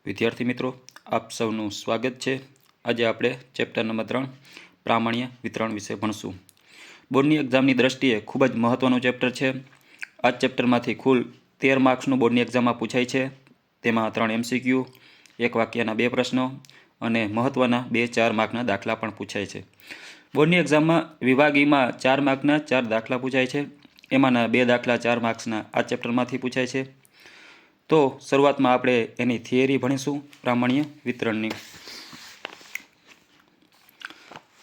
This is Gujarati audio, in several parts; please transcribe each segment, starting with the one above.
વિદ્યાર્થી મિત્રો, આપ સૌનું સ્વાગત છે। આજે આપણે ચેપ્ટર નંબર 3 પ્રામાણ્ય વિતરણ વિશે ભણશું। બોર્ડની એક્ઝામની દ્રષ્ટિએ ખૂબ જ મહત્વનું ચેપ્ટર છે। આ ચેપ્ટરમાંથી કુલ 13 માર્ક્સનું બોર્ડની એક્ઝામમાં પૂછાય છે। તેમાં 3 MCQ, એક વાક્યના 2 પ્રશ્નો અને મહત્વના 2-4 માર્કના દાખલા પણ પૂછાય છે। બોર્ડની એક્ઝામમાં વિભાગીમાં 4 માર્કના 4 દાખલા પૂછાય છે। એમાંના 2 દાખલા 4 માર્ક્સના આ ચેપ્ટરમાંથી પૂછાય છે। તો શરૂઆતમાં આપણે એની થિયરી ભણીશું પ્રામાણ્ય વિતરણની।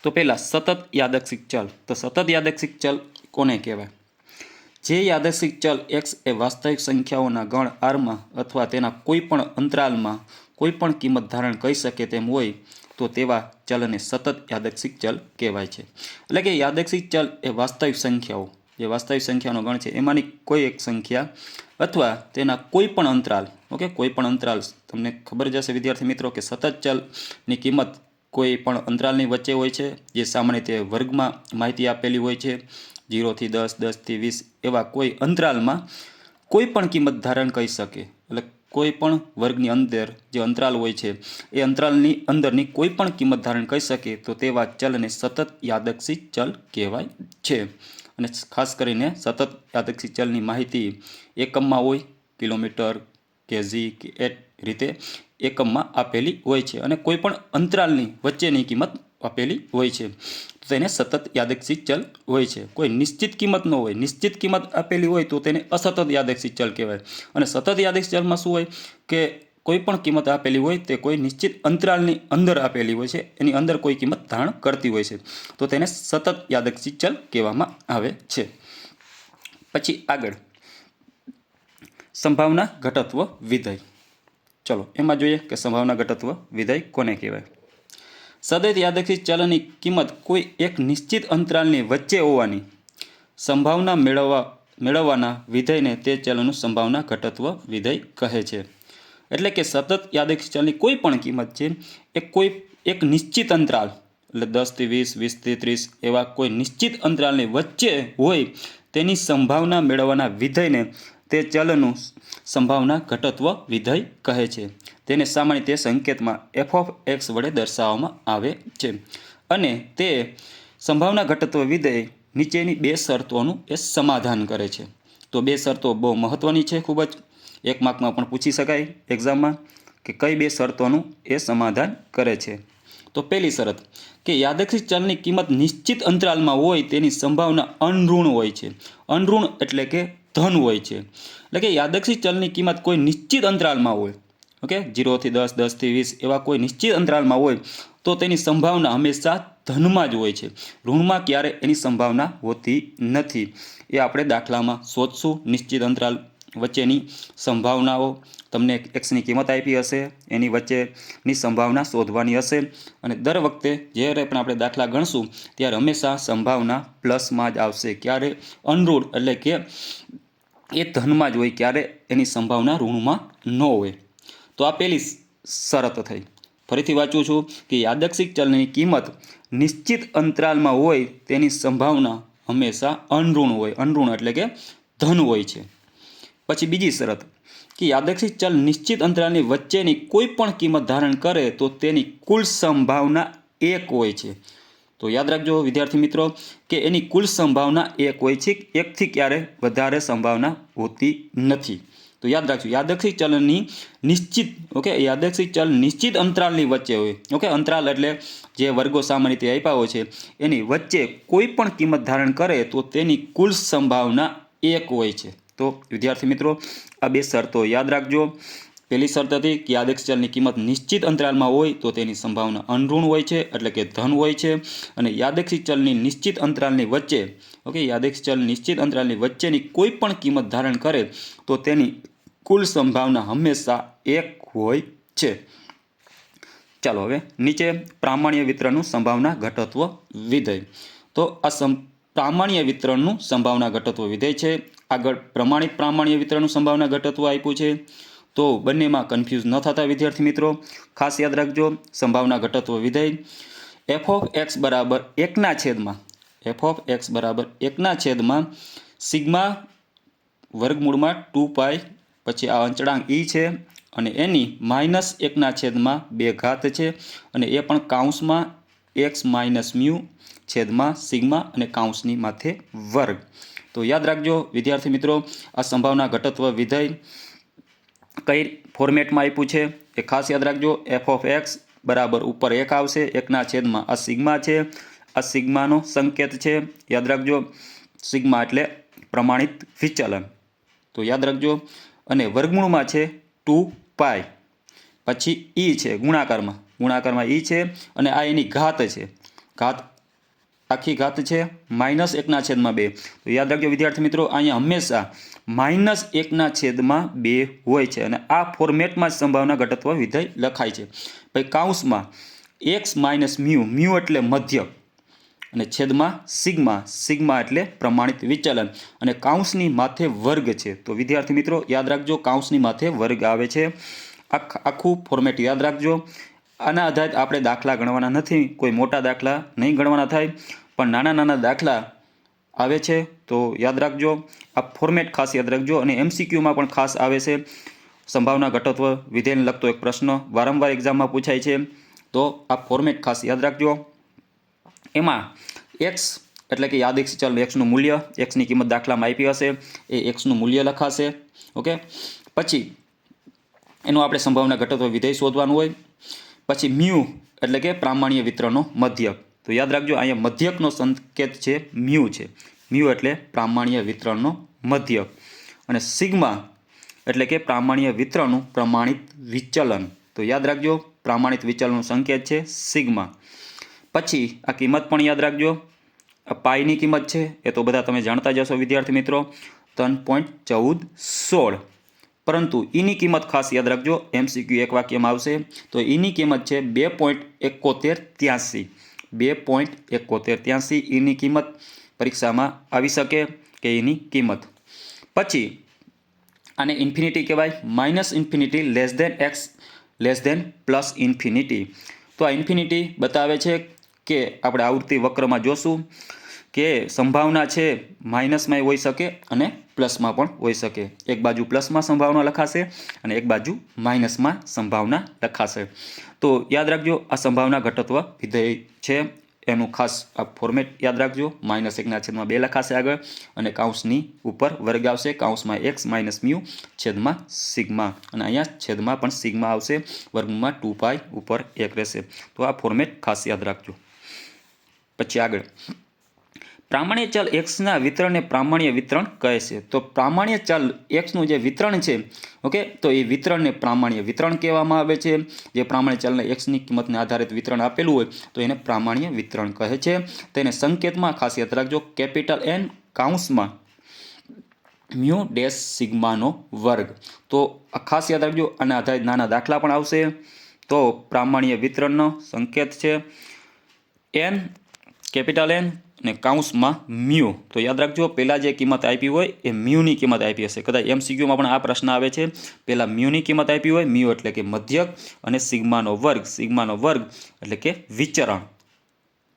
તો પહેલાં સતત યાદચ્છિક ચલ। તો સતત યાદચ્છિક ચલ કોને કહેવાય? જે યાદચ્છિક ચલ x એ વાસ્તવિક સંખ્યાઓના ગણ r અથવા તેના કોઈપણ અંતરાલમાં કોઈપણ કિંમત ધારણ કરી શકે તેમ હોય તો તેવા ચલને સતત યાદચ્છિક ચલ કહેવાય છે। એટલે કે યાદચ્છિક ચલ એ વાસ્તવિક સંખ્યાઓ, જે વાસ્તવિક સંખ્યાનો ગણ છે એમાંની કોઈ એક સંખ્યા અથવા તેના કોઈપણ અંતરાલ, ઓકે, કોઈપણ અંતરાલ, તમને ખબર જ હશે વિદ્યાર્થી મિત્રો કે સતત ચલની કિંમત કોઈ પણ અંતરાલની વચ્ચે હોય છે, જે સામાન્ય રીતે વર્ગમાં માહિતી આપેલી હોય છે। 0 થી 10, 10 થી 20 એવા કોઈ અંતરાલમાં કોઈ પણ કિંમત ધારણ કરી શકે। એટલે કોઈ પણ વર્ગની અંદર જે અંતરાલ હોય છે એ અંતરાલની અંદરની કોઈ પણ કિંમત ધારણ કરી શકે તો તેવા ચલને સતત યાદચ્છિક ચલ કહેવાય છે। અને ખાસ કરીને સતત યાદચ્છિક ચલની માહિતી એકમમાં હોય, કિલોમીટર, કેજી કે એ રીતે એકમમાં આપેલી હોય છે અને કોઈ પણ અંતરાલની વચ્ચેની કિંમત આપેલી હોય છે તો તેને સતત યાદચ્છિક ચલ હોય છે। કોઈ નિશ્ચિત કિંમત ન હોય, નિશ્ચિત કિંમત આપેલી હોય તો તેને અસતત યાદચ્છિક ચલ કહેવાય। અને સતત યાદચ્છિક ચલમાં શું હોય કે કોઈ પણ કિંમત આપેલી હોય તે કોઈ નિશ્ચિત અંતરાલની અંદર આપેલી હોય છે, એની અંદર કોઈ કિંમત ધારણ કરતી હોય છે તો તેને સતત યાદચ્છિક ચલ કહેવામાં આવે છે। પછી આગળ સંભાવના ઘટત્વ વિધેય। ચલો એમાં જોઈએ કે સંભાવના ઘટત્વ વિધેય કોને કહેવાય। સતત યાદચ્છિક ચલની કિંમત કોઈ એક નિશ્ચિત અંતરાલની વચ્ચે હોવાની સંભાવના મેળવવાના વિધેયને તે ચલનું સંભાવના ઘટત્વ વિધેય કહે છે। એટલે કે સતત યાદચ્છિક ચલની કોઈ પણ કિંમત છે એ કોઈ એક નિશ્ચિત અંતરાલ, એટલે 10 થી 20, 20 થી 30 એવા કોઈ નિશ્ચિત અંતરાલની વચ્ચે હોય તેની સંભાવના મેળવવાના વિધેયને તે ચલનું સંભાવના ઘટત્વ વિધેય કહે છે। તેને સામાન્ય તે સંકેતમાં f(x) વડે દર્શાવવામાં આવે છે અને તે સંભાવના ઘટત્વ વિધેય નીચેની 2 શરતોનું એ સમાધાન કરે છે। તો 2 શરતો બહુ મહત્વની છે, ખૂબ જ 1 માર્કમાં પણ પૂછી શકાય એક્ઝામમાં કે કઈ 2 શરતોનું એ સમાધાન કરે છે। તો પહેલી શરત કે યાદચ્છિક ચલની કિંમત નિશ્ચિત અંતરાલમાં હોય તેની સંભાવના અનઋણ હોય છે। અનઋણ એટલે કે ધન હોય છે। એટલે કે યાદચ્છિક ચલની કિંમત કોઈ નિશ્ચિત અંતરાલમાં હોય, ઓકે, 0 થી 10, 10 થી 20 એવા કોઈ નિશ્ચિત અંતરાલમાં હોય તો તેની સંભાવના હંમેશા ધનમાં જ હોય છે, ઋણમાં ક્યારે એની સંભાવના હોતી નથી। એ આપણે દાખલામાં શોધશું। નિશ્ચિત અંતરાલ વચ્ચેની સંભાવનાઓ, તમને એક્સની કિંમત આપી હશે, એની વચ્ચેની સંભાવના શોધવાની હશે અને દર વખતે જ્યારે પણ આપણે દાખલા ગણશું ત્યારે હંમેશા સંભાવના પ્લસમાં જ આવશે, ક્યારે અનઋણ એટલે કે એ ધનમાં જ હોય, ક્યારે એની સંભાવના ઋણમાં ન હોય। તો આ પહેલી શરત થઈ। ફરીથી વાંચું છું કે યાદચ્છિક ચલની કિંમત નિશ્ચિત અંતરાલમાં હોય તેની સંભાવના હંમેશા અનઋણ હોય, અનઋણ એટલે કે ધન હોય છે। પછી બીજી શરત કે યાદચ્છિક ચલ નિશ્ચિત અંતરાલની વચ્ચેની કોઈ પણ કિંમત ધારણ કરે તો તેની કુલ સંભાવના 1 હોય છે। તો યાદ રાખજો વિદ્યાર્થી મિત્રો કે એની કુલ સંભાવના 1 હોય છે, 1 થી ક્યારે વધારે સંભાવના હોતી નથી। તો યાદ રાખજો યાદચ્છિક ચલની નિશ્ચિત, ઓકે, યાદચ્છિક ચલ નિશ્ચિત અંતરાલની વચ્ચે હોય, ઓકે, અંતરાલ એટલે જે વર્ગો સામાન્ય રીતે આપ્યા હોય છે એની વચ્ચે કોઈ પણ કિંમત ધારણ કરે તો તેની કુલ સંભાવના 1 હોય છે। તો વિદ્યાર્થી મિત્રો આ 2 શરતો યાદ રાખજો। પહેલી શરત હતી કે યાદચ્છિક ચલની કિંમત નિશ્ચિત અંતરાલમાં હોય તો તેની સંભાવના અનઋણ હોય છે એટલે કે ધન હોય છે અને યાદચ્છિક ચલની નિશ્ચિત અંતરાલની વચ્ચે, ઓકે, યાદચ્છિક ચલ નિશ્ચિત અંતરાલની વચ્ચેની કોઈ પણ કિંમત ધારણ કરે તો તેની કુલ સંભાવના હંમેશા 1 હોય છે। ચાલો હવે નીચે પ્રામાણ્ય વિતરણનું સંભાવના ઘટત્વ વિધેય। તો આ પ્રામાણ્ય વિતરણનું સંભાવના ઘટત્વ વિધેય છે। આગળ પ્રમાણિત પ્રામાણ્ય વિતરણનું સંભાવના ઘટત્વ આપ્યું છે। તો બંનેમાં કન્ફ્યુઝ ન થતા વિદ્યાર્થી મિત્રો ખાસ યાદ રાખજો સંભાવના ઘટત્વ વિધેય f(x) બરાબર 1/(x) સિગ્મા વર્ગમૂળમાં 2π, પછી આ અચળાંક e છે અને એની -1/2 છે અને એ પણ કાઉન્સમાં x - મ્યુ છેદમાં સિગ્મા અને કાઉન્સની માથે વર્ગ. તો યાદ રાખજો વિદ્યાર્થી મિત્રો, આ સંભાવના ઘટત્વ વિધેય કઈ ફોર્મેટમાં આપ્યું છે એ ખાસ યાદ રાખજો. f(x) બરાબર ઉપર 1 આવશે, 1/, આ સિગ્મા છે, આ સિગ્માનો સંકેત છે, યાદ રાખજો. સિગ્મા એટલે પ્રમાણિત વિચલન, તો યાદ રાખજો. અને વર્ગમૂળમાં છે 2π, પછી e છે ગુણાકારમાં e છે, અને આ એની ઘાત છે, આખી ઘાત છે -1/2. તો યાદ રાખજો વિદ્યાર્થી મિત્રો, અહીંયા હંમેશા -1/2 હોય છે અને આ ફોર્મેટમાં સંભાવના ઘટત્વ વિધેય લખાય છે. પછી કાઉન્સમાં x - મ્યુ એટલે મધ્યક, અને છેદમાં સિગ્મા એટલે પ્રમાણિત વિચલન, અને કાઉન્સની માથે વર્ગ છે. તો વિદ્યાર્થી મિત્રો યાદ રાખજો, કાઉન્સની માથે વર્ગ આવે છે. આખું ફોર્મેટ યાદ રાખજો. આના આધારે આપણે દાખલા ગણવાના નથી, કોઈ મોટા દાખલા નહીં ગણવાના થાય, પણ નાના દાખલા આવે છે. તો યાદ રાખજો, આ ફોર્મેટ ખાસ યાદ રાખજો. અને MCQમાં પણ ખાસ આવે છે સંભાવના ઘટત્વ વિધેયને લગતો એક પ્રશ્ન વારંવાર એક્ઝામમાં પૂછાય છે. તો આ ફોર્મેટ ખાસ યાદ રાખજો. એમાં x એટલે કે યાદચ્છિક ચલ xનું મૂલ્ય, xની કિંમત દાખલામાં આપી હશે એ xનું મૂલ્ય લખાશે. ઓકે, પછી એનું આપણે સંભાવના ઘટત્વ વિધેય શોધવાનું હોય. પછી મ્યુ એટલે કે પ્રામાણ્ય વિતરણનો મધ્યક. તો યાદ રાખજો, અહીંયા મધ્યકનો સંકેત છે મ્યુ એટલે પ્રામાણ્ય વિતરણનો મધ્યક. અને સિગ્મા એટલે કે પ્રામાણ્ય વિતરણનું પ્રમાણિત વિચલન. તો યાદ રાખજો, પ્રમાણિત વિચલનનો સંકેત છે સિગ્મા. પછી આ કિંમત પણ યાદ રાખજો, આ પાઈની કિંમત છે એ તો બધા તમે જાણતા જ હશો વિદ્યાર્થી મિત્રો, 3.1416. પરંતુ ઈની કિંમત ખાસ યાદ રાખજો, MCQ એક વાક્યમાં આવશે. તો ઈની કિંમત છે 2.7183. 2.7183 ઈની કિંમત પરીક્ષામાં આવી શકે કે એની કિંમત. પછી આને ઇન્ફિનિટી કહેવાય, -∞ x +∞. તો આ ઇન્ફિનિટી બતાવે છે કે આપણે આવૃત્તિ વક્રમાં જોશું કે સંભાવના છે માઇનસમાં હોઈ શકે અને પ્લસમાં પણ હોઈ શકે. એક બાજુ પ્લસમાં સંભાવના લખાશે અને એક બાજુ માઇનસમાં સંભાવના લખાશે. તો યાદ રાખજો, આ સંભાવના ઘટત્વ વિધેય છે એનું ખાસ આ ફોર્મેટ યાદ રાખજો. -1/2 લખાશે આગળ, અને કાઉન્સની ઉપર વર્ગ આવશે, કાઉન્સમાં x - મ્યુ છેદમાં સિગ્મા, અને અહીંયા છેદમાં પણ સિગ્મા આવશે, વર્ગમાં 2π ઉપર 1 રહેશે. તો આ ફોર્મેટ ખાસ યાદ રાખજો. પછી આગળ પ્રામાણ્ય ચલ xના વિતરણને પ્રામાણ્ય વિતરણ કહે છે. તો પ્રામાણ્ય ચલ xનું જે વિતરણ છે, ઓકે, તો એ વિતરણને પ્રામાણ્ય વિતરણ કહેવામાં આવે છે. જે પ્રામાણ્ય ચલને xની કિંમતને આધારિત વિતરણ આપેલું હોય તો એને પ્રામાણ્ય વિતરણ કહે છે. તેને સંકેતમાં ખાસ યાદ રાખજો, N કાઉન્સમાં મ્યુ ડેશ સિગ્માનો વર્ગ. તો આ ખાસ યાદ રાખજો, આના આધારિત નાના દાખલા પણ આવશે. તો પ્રામાણ્ય વિતરણનો સંકેત છે N અને કાઉન્સમાં મ્યુ. તો યાદ રાખજો, પહેલાં જે કિંમત આપી હોય એ મ્યુની કિંમત આપી હશે. કદાચ MCQમાં પણ આ પ્રશ્ન આવે છે, પહેલાં મ્યુની કિંમત આપી હોય, મ્યુ એટલે કે મધ્યક, અને સિગ્માનો વર્ગ એટલે કે વિચરણ.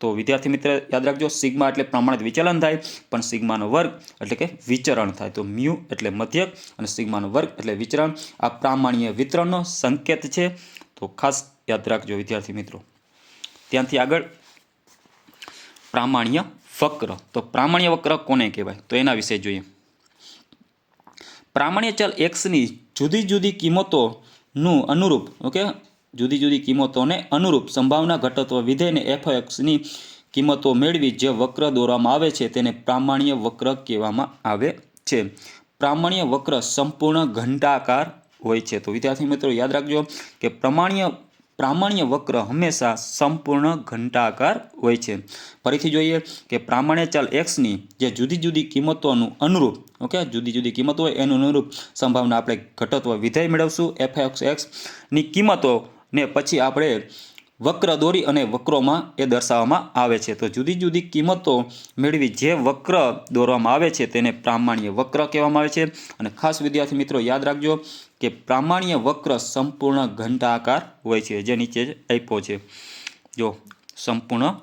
તો વિદ્યાર્થી મિત્ર યાદ રાખજો, સિગ્મા એટલે પ્રમાણિત વિચલન થાય, પણ સિગ્માનો વર્ગ એટલે કે વિચરણ થાય. તો મ્યુ એટલે મધ્યક અને સિગ્માનો વર્ગ એટલે વિચરણ. આ પ્રામાણ્ય વિતરણનો સંકેત છે, તો ખાસ યાદ રાખજો વિદ્યાર્થી મિત્રો. ત્યાંથી આગળ પ્રામાણ્ય વક્ર. તો પ્રામાણ્ય વક્ર કોને કહેવાય, તો એના વિશે જોઈએ. પ્રામાણ્ય ચલ xની જુદી જુદી કિંમતોનું અનુરૂપ, ઓકે, જુદી જુદી કિંમતોને અનુરૂપ સંભાવના ઘટત્વ વિધેયને f(x)ની કિંમતો મેળવી જે વક્ર દોરવામાં આવે છે તેને પ્રામાણ્ય વક્ર કહેવામાં આવે છે. પ્રામાણ્ય વક્ર સંપૂર્ણ ઘંટાકાર હોય છે. તો વિદ્યાર્થી મિત્રો યાદ રાખજો કે પ્રામાણ્ય વક્ર હંમેશા સંપૂર્ણ ઘંટાકાર હોય છે. ફરીથી જોઈએ કે પ્રામાણ્ય ચલ xની જે જુદી જુદી કિંમતોનું અનુરૂપ, ઓકે, જુદી જુદી કિંમતો હોય એનું અનુરૂપ સંભાવના આપણે ઘટત્વ વિધેય મેળવશું f(x)ની કિંમતોને પછી આપણે વક્ર દોરી અને વક્રોમાં એ દર્શાવવામાં આવે છે. તો જુદી જુદી કિંમતો મેળવી જે વક્ર દોરવામાં આવે છે તેને પ્રામાણ્ય વક્ર કહેવામાં આવે છે. અને ખાસ વિદ્યાર્થી મિત્રો યાદ રાખજો કે પ્રામાણ્ય વક્ર સંપૂર્ણ ઘંટાકાર હોય છે, જે નીચે આપ્યો છે. જો સંપૂર્ણ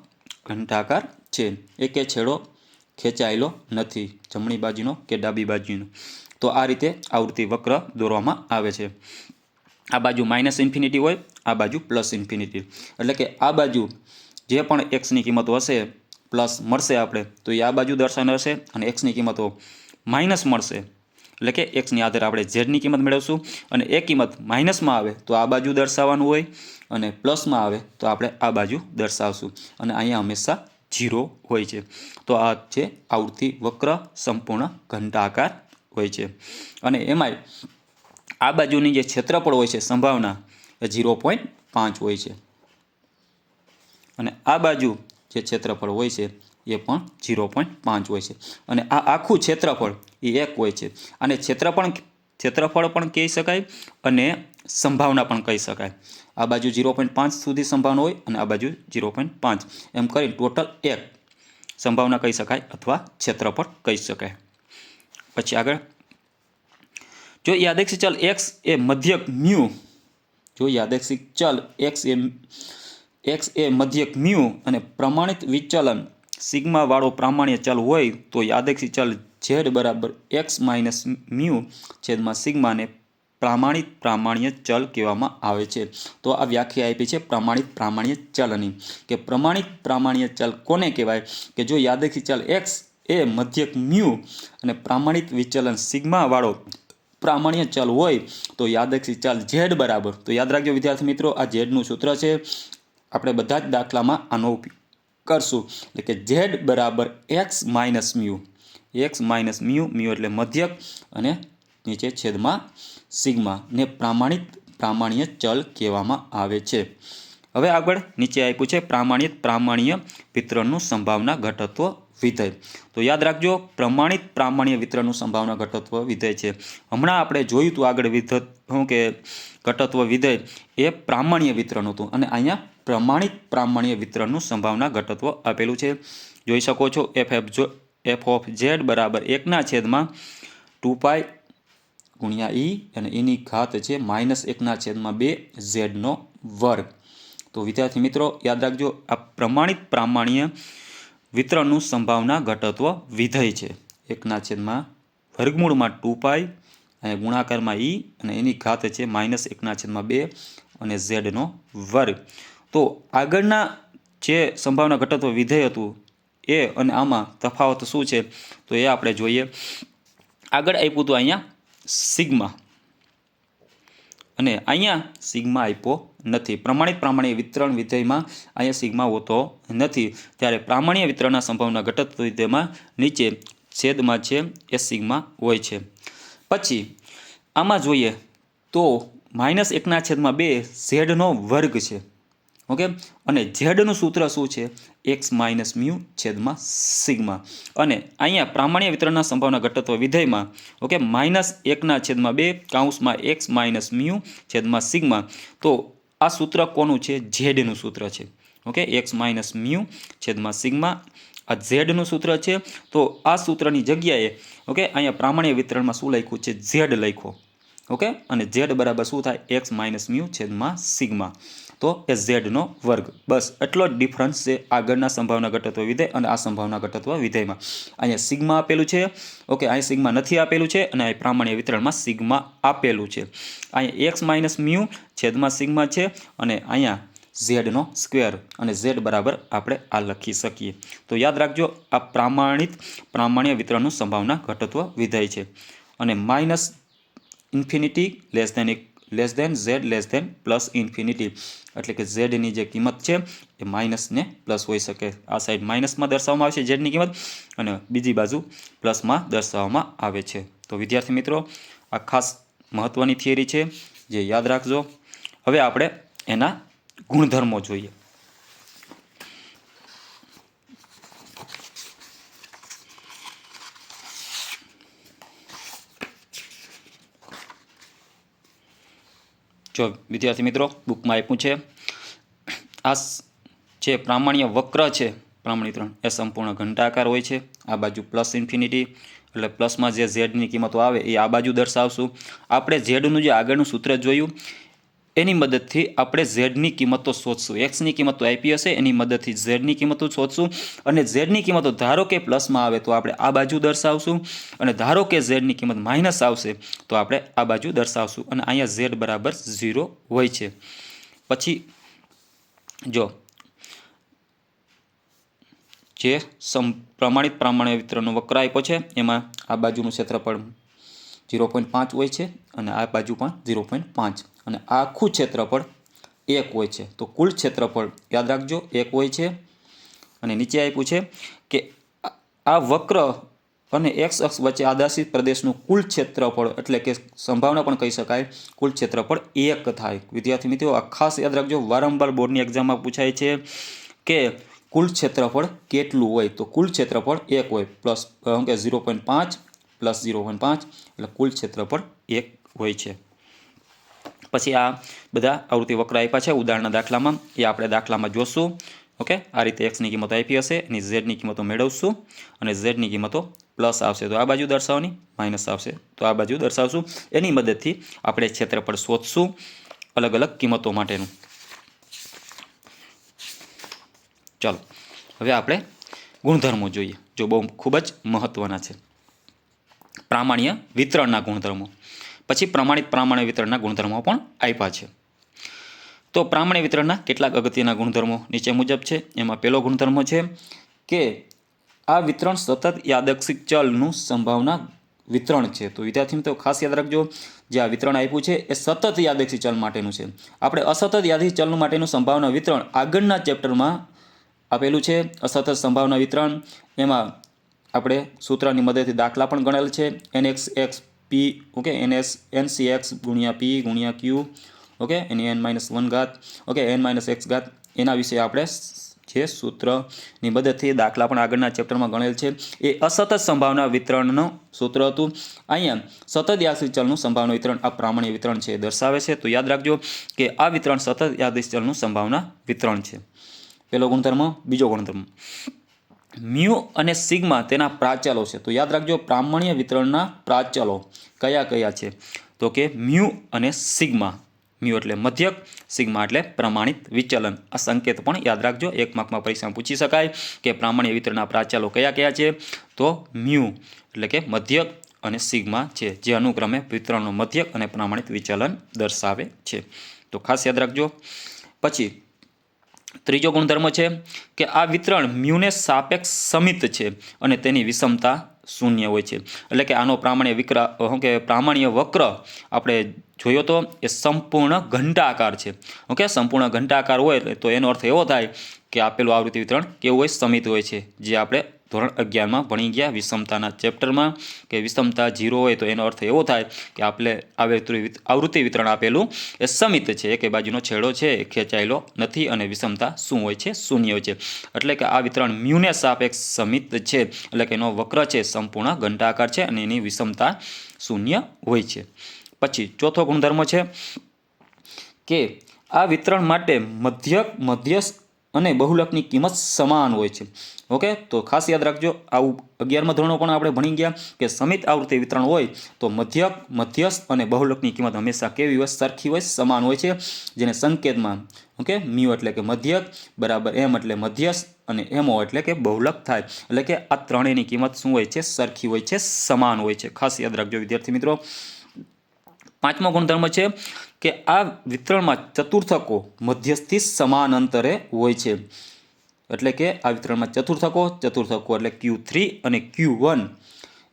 ઘંટાકાર છે, એકે છેડો ખેંચાયેલો નથી, જમણી બાજુનો કે ડાબી બાજુનો. તો આ રીતે આવૃત્તિ વક્ર દોરવામાં આવે છે. આ બાજુ માઇનસ ઇન્ફિનિટી હોય, આ બાજુ પ્લસ ઇન્ફિનિટી, એટલે કે આ બાજુ જે પણ એક્સની કિંમતો હશે પ્લસ મળશે આપણે તો એ આ બાજુ દર્શાવવાનું હશે, અને એક્સની કિંમતો માઇનસ મળશે એટલે કે એક્સની આધારે આપણે ઝેડની કિંમત મેળવશું, અને એ કિંમત માઇનસમાં આવે તો આ બાજુ દર્શાવવાનું હોય, અને પ્લસમાં આવે તો આપણે આ બાજુ દર્શાવશું, અને અહીંયા હંમેશા 0 હોય છે. તો આ છે આવૃત્તિ વક્ર સંપૂર્ણ ઘંટાકાર હોય છે, અને એમાંય આ બાજુની જે ક્ષેત્રફળ હોય છે સંભાવના એ 0.5 હોય છે, અને આ બાજુ જે ક્ષેત્રફળ હોય છે એ પણ 0.5 હોય છે, અને આ આખું ક્ષેત્રફળ એ 1 હોય છે. અને ક્ષેત્રફળ પણ કહી શકાય અને સંભાવના પણ કહી શકાય. આ બાજુ 0.5 સુધી સંભાવના હોય અને આ બાજુ 0.5, એમ કરીને ટોટલ 1 સંભાવના કહી શકાય અથવા ક્ષેત્રફળ કહી શકાય. પછી આગળ, જો યાદચ્છિક ચલ x એ મધ્યક મ્યુ, જો યાદચ્છિક ચલ x એ મધ્યક મ્યુ અને પ્રમાણિત વિચલન સિગ્મા વાળો પ્રામાણ્ય ચલ હોય તો યાદચ્છિક ચલ z બરાબર x માઇનસ મ્યુ છેદમાં સિગ્માને પ્રામાણ્ય ચલ કહેવામાં આવે છે. તો આ વ્યાખ્યા આપી છે પ્રામાણ્ય ચલની, કે પ્રામાણ્ય ચલ કોને કહેવાય, કે જો યાદચ્છિક ચલ x એ મધ્યક મ્યુ અને પ્રમાણિત વિચલન સિગ્મા વાળો પ્રામાણ્ય ચલ હોય તો યાદચ્છિક ચલ z બરાબર, તો યાદ રાખજો વિદ્યાર્થી મિત્રો, આ z નું સૂત્ર છે, આપણે બધા જ દાખલામાં આનો ઉપયોગ કરશું, એટલે કે z બરાબર x માઇનસ મ્યુ, મ્યુ એટલે મધ્યક અને નીચે છેદમાં સિગ્મા ને પ્રામાણ્ય ચલ કહેવામાં આવે છે. હવે આગળ નીચે આપ્યું છે પ્રામાણ્ય વિતરણનું સંભાવના ઘટત્વ વિધેય. તો યાદ રાખજો પ્રામાણ્ય વિતરણનું સંભાવના ઘટત્વ વિધેય છે. હમણાં આપણે જોયું હતું આગળ શું કે ઘટત્વ વિધેય એ પ્રામાણ્ય વિતરણ હતું, અને અહીંયા પ્રામાણ્ય વિતરણનું સંભાવના ઘટત્વ આપેલું છે. જોઈ શકો છો f ઓફ z બરાબર 1/2π ગુણ્યા e, અને એની ઘાત છે -1/2 z². તો વિદ્યાર્થી મિત્રો યાદ રાખજો આ પ્રામાણ્ય વિતરણનું સંભાવના ઘટત્વ વિધેય છે. 1/2π અને ગુણાકારમાં e, અને એની ઘાત છે -1/2 અને z². તો આગળના જે સંભાવના ઘટત્વ વિધેય હતું એ અને આમાં તફાવત શું છે તો એ આપણે જોઈએ. આગળ આપ્યું હતું અહીંયા સિગ્મા, અને અહીંયા સિગ્મા આપ્યો નથી. પ્રામાણ્ય વિતરણ વિધેયમાં અહીંયા સિગ્મા હોતો નથી, ત્યારે પ્રામાણ્ય વિતરણના સંભાવના ઘટત્વ વિધેયમાં નીચે છેદમાં છે એ સિગ્મા હોય છે. પછી આમાં જોઈએ તો -1/2 z² છે. ઓકે, અને ઝેડનું સૂત્ર શું છે, x માઇનસ મ્યુ છેદમાં સિગ્મા, અને અહીંયા પ્રામાણ્ય વિતરણના સંભાવના ઘટત્વ વિધેયમાં ઓકે -1/2 કૌંસમાં x માઇનસ મ્યુ છેદમાં સિગ્મા. તો આ સૂત્ર કોનું છે, ઝેડનું સૂત્ર છે. ઓકે, x માઇનસ મ્યુ છેદમાં સિગ્મા આ ઝેડનું સૂત્ર છે. તો આ સૂત્રની જગ્યાએ ઓકે અહીંયા પ્રામાણ્ય વિતરણમાં શું લખ્યું છે, ઝેડ લખ્યો. ઓકે, અને ઝેડ બરાબર શું થાય, x માઇનસ મ્યુ છેદમાં સિગ્મા, તો એ z². બસ એટલો જ ડિફરન્સ છે આગળના સંભાવના ઘટત્વ વિધેય અને આ સંભાવના ઘટત્વ વિધેયમાં. અહીંયા સિગ્મા આપેલું છે, ઓકે, અહીંયા સિગ્મા નથી આપેલું છે, અને અહીં પ્રામાણ્ય વિતરણમાં સિગ્મા આપેલું છે. અહીંયા x માઇનસ મ્યુ છેદમાં સિગ્મા છે, અને અહીંયા z², અને z બરાબર આપણે આ લખી શકીએ. તો યાદ રાખજો આ પ્રામાણ્ય વિતરણનું સંભાવના ઘટત્વ વિધેય છે, અને minus infinity less than z plus infinity, એટલે કે ઝેડની જે કિંમત છે એ માઇનસ ને પ્લસ હોઈ શકે. આ સાઈડ માઇનસમાં દર્શાવવામાં આવે છે ઝેડની કિંમત, અને બીજી બાજુ પ્લસમાં દર્શાવવામાં આવે છે. તો વિદ્યાર્થી મિત્રો આ ખાસ મહત્ત્વની થિયરી છે જે યાદ રાખજો. હવે આપણે એના ગુણધર્મો જોઈએ. જો વિદ્યાર્થી મિત્રો બુકમાં આપ્યું છે, આ જે પ્રામાણ્ય વક્ર છે પ્રામાણ્ય વિતરણ એ સંપૂર્ણ ઘંટાકાર હોય છે. આ બાજુ પ્લસ ઇન્ફિનિટી એટલે પ્લસમાં જે ઝેડની કિંમતો આવે એ આ બાજુ દર્શાવશું. આપણે ઝેડનું જે આગળનું સૂત્ર જોયું એની મદદથી આપણે ઝેડની કિંમતો શોધશું. એક્સની કિંમતો આપી હશે એની મદદથી ઝેડની કિંમતો શોધશું અને ઝેડની કિંમતો ધારો કે પ્લસમાં આવે તો આપણે આ બાજુ દર્શાવશું અને ધારો કે ઝેડની કિંમત માઇનસ આવશે તો આપણે આ બાજુ દર્શાવશું અને અહીંયા ઝેડ બરાબર 0 હોય છે. પછી જો જે પ્રમાણિત પ્રામાણ્ય વિતરણનો વક્ર આપ્યો છે એમાં આ બાજુનું ક્ષેત્રફળ 0.5 હોય છે અને આ બાજુ પણ 0.5 અને આ આખું ક્ષેત્રફળ 1 હોય છે. તો કુલ ક્ષેત્રફળ યાદ રાખજો 1 હોય છે અને નીચે આપ્યું છે કે આ વક્ર અને એક્સ અક્ષ વચ્ચે આધારિત પ્રદેશનું કુલ ક્ષેત્રફળ એટલે કે સંભાવના પણ કહી શકાય કુલ ક્ષેત્રફળ 1 થાય. વિદ્યાર્થી મિત્રો આ ખાસ યાદ રાખજો, વારંવાર બોર્ડની એક્ઝામમાં પૂછાય છે કે કુલ ક્ષેત્રફળ કેટલું હોય. તો કુલ ક્ષેત્રફળ 1 હોય પ્લસ કે 0.5 પ્લસ 0.5 એટલે કુલ ક્ષેત્રફળ 1 હોય છે. પછી આ બધા આવૃત્તિ વક્ર આપ્યા છે ઉદાહરણના દાખલામાં, એ આપણે દાખલામાં જોશું. ઓકે, આ રીતે એક્સની કિંમતો આપી હશે એની ઝેડની કિંમતો મેળવશું અને ઝેડની કિંમતો પ્લસ આવશે તો આ બાજુ દર્શાવવાની, માઇનસ આવશે તો આ બાજુ દર્શાવશું. એની મદદથી આપણે ક્ષેત્રફળ શોધશું અલગ અલગ કિંમતો માટેનું. ચાલો હવે આપણે ગુણધર્મો જોઈએ, જો બહુ ખૂબ જ મહત્ત્વના છે. પ્રામાણ્ય વિતરણના ગુણધર્મો, પછી પ્રમાણિત પ્રામાણ્ય વિતરણના ગુણધર્મો પણ આપ્યા છે. તો પ્રામાણ્ય વિતરણના કેટલાક અગત્યના ગુણધર્મો નીચે મુજબ છે. એમાં પહેલો ગુણધર્મ છે કે આ વિતરણ સતત યાદચ્છિક ચલનું સંભાવના વિતરણ છે. તો વિદ્યાર્થી મિત્રો ખાસ યાદ રાખજો, જે આ વિતરણ આપ્યું છે એ સતત યાદચ્છિક ચલ માટેનું છે. આપણે અસતત યાદચ્છિક ચલનું માટેનું સંભાવના વિતરણ આગળના ચેપ્ટરમાં આપેલું છે. અસતત સંભાવના વિતરણ એમાં આપણે સૂત્રની મદદથી દાખલા પણ ગણેલ છે. NX P ઓકે NCX ગુણ્યા P ગુણ્યા Q ઓકે એની n-1 ઘાત ઓકે n-x ઘાત એના વિશે આપણે જે સૂત્રની મદદથી દાખલા પણ આગળના ચેપ્ટરમાં ગણેલ છે. એ અસતત સંભાવના વિતરણનું સૂત્ર હતું. અહીંયા સતત યાદચ્છિક ચલનું સંભાવના વિતરણ આ પ્રામાણ્ય વિતરણ છે દર્શાવે છે. તો યાદ રાખજો કે આ વિતરણ સતત યાદચ્છિક ચલનું સંભાવના વિતરણ છે. પહેલો ગુણધર્મ. બીજો ગુણધર્મ મ્યુ અને સિગ્મા તેના પ્રાચલો છે. તો યાદ રાખજો પ્રામાણ્ય વિતરણના પ્રાચલો કયા કયા છે તો કે મ્યુ અને સિગ્મા. મ્યુ એટલે મધ્યક, સિગ્મા એટલે પ્રમાણિત વિચલન. આ સંકેત પણ યાદ રાખજો, એક માર્કમાં પરીક્ષામાં પૂછી શકાય કે પ્રામાણ્ય વિતરણના પ્રાચલો કયા કયા છે. તો મ્યુ એટલે કે મધ્યક અને સિગ્મા છે જે અનુક્રમે વિતરણનું મધ્યક અને પ્રમાણિત વિચલન દર્શાવે છે. તો ખાસ યાદ રાખજો. પછી ત્રીજો ગુણધર્મ છે કે આ વિતરણ મ્યુને સાપેક્ષ સમિત છે અને તેની વિષમતા શૂન્ય હોય છે. એટલે કે આનો પ્રામાણ્ય વક્ર આપણે જોયો તો એ સંપૂર્ણ ઘંટાકાર છે. ઓકે, સંપૂર્ણ ઘંટાકાર હોય તો એનો અર્થ એવો થાય કે આપેલું આવૃત્તિ વિતરણ કેવું હોય, સમિત હોય છે. જે આપણે ધોરણ 11માં ભણી ગયા વિષમતાના ચેપ્ટરમાં કે વિષમતા 0 હોય તો એનો અર્થ એવો થાય કે આપણે આવૃત્તિ વિતરણ આપેલું એ સમિત છે, એક બાજુનો છેડો છે એ ખેંચાયેલો નથી અને વિષમતા શું હોય છે, શૂન્ય હોય છે. એટલે કે આ વિતરણ મ્યુને સાપેક્ષ સમિત છે એટલે કે એનો વક્ર છે સંપૂર્ણ ઘંટાકાર છે અને એની વિષમતા શૂન્ય હોય છે. પછી ચોથો ગુણધર્મ છે કે આ વિતરણ માટે મધ્યક, મધ્યસ્થ અને બહુલકની કિંમત સમાન હોય છે. ઓકે, તો ખાસ યાદ રાખજો, આવું 11મા ધોરણમાં પણ આપણે ભણી ગયા કે સમિત આવૃત્તિ વિતરણ હોય તો મધ્યક, મધ્યસ્થ અને બહુલકની કિંમત હંમેશા કેવી હોય, સરખી હોય, સમાન હોય છે. જેને સંકેતમાં ઓકે મ્યુ એટલે કે મધ્યક બરાબર m એટલે મધ્યસ્થ અને mo એટલે કે બહુલક થાય. એટલે કે આ ત્રણેયની કિંમત શું હોય છે, સરખી હોય છે, સમાન હોય છે. ખાસ યાદ રાખજો વિદ્યાર્થી મિત્રો. પાંચમો ગુણધર્મ છે કે આ વિતરણમાં ચતુર્થકો મધ્યસ્થથી સમાન અંતરે હોય છે. એટલે કે આ વિતરણમાં ચતુર્થકો એટલે Q3 અને Q1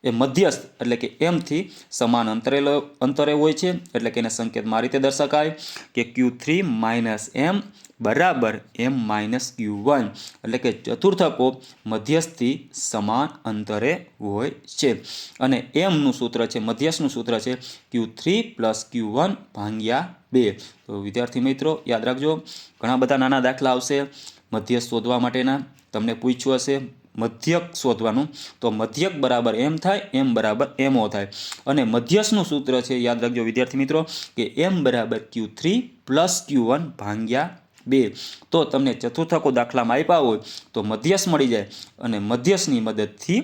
એ મધ્યસ્થ એટલે કે m થી સમાન અંતરે હોય છે. એટલે કે એને સંકેતમાં આ રીતે દર્શાવાય કે Q3 - m બરાબર m - Q1 એટલે કે ચતુર્થકો મધ્યસ્થથી સમાન અંતરે હોય છે. અને mનું સૂત્ર છે, મધ્યસ્થનું સૂત્ર છે Q3 + Q1 ભાગ્યા 2. તો વિદ્યાર્થી મિત્રો યાદ રાખજો, ઘણા બધા નાના દાખલા આવશે મધ્યસ્થ શોધવા માટેના. તમને પૂછ્યું હશે મધ્યક શોધવાનું તો મધ્યક બરાબર m થાય, m બરાબર mo થાય અને મધ્યસ્થનું સૂત્ર છે યાદ રાખજો વિદ્યાર્થી મિત્રો કે m બરાબર Q3 + Q1 ભાગ્યા 2. તો તમને ચતુર્થકો દાખલામાં આપ્યા હોય તો મધ્યસ્થ મળી જાય અને મધ્યસ્થની મદદથી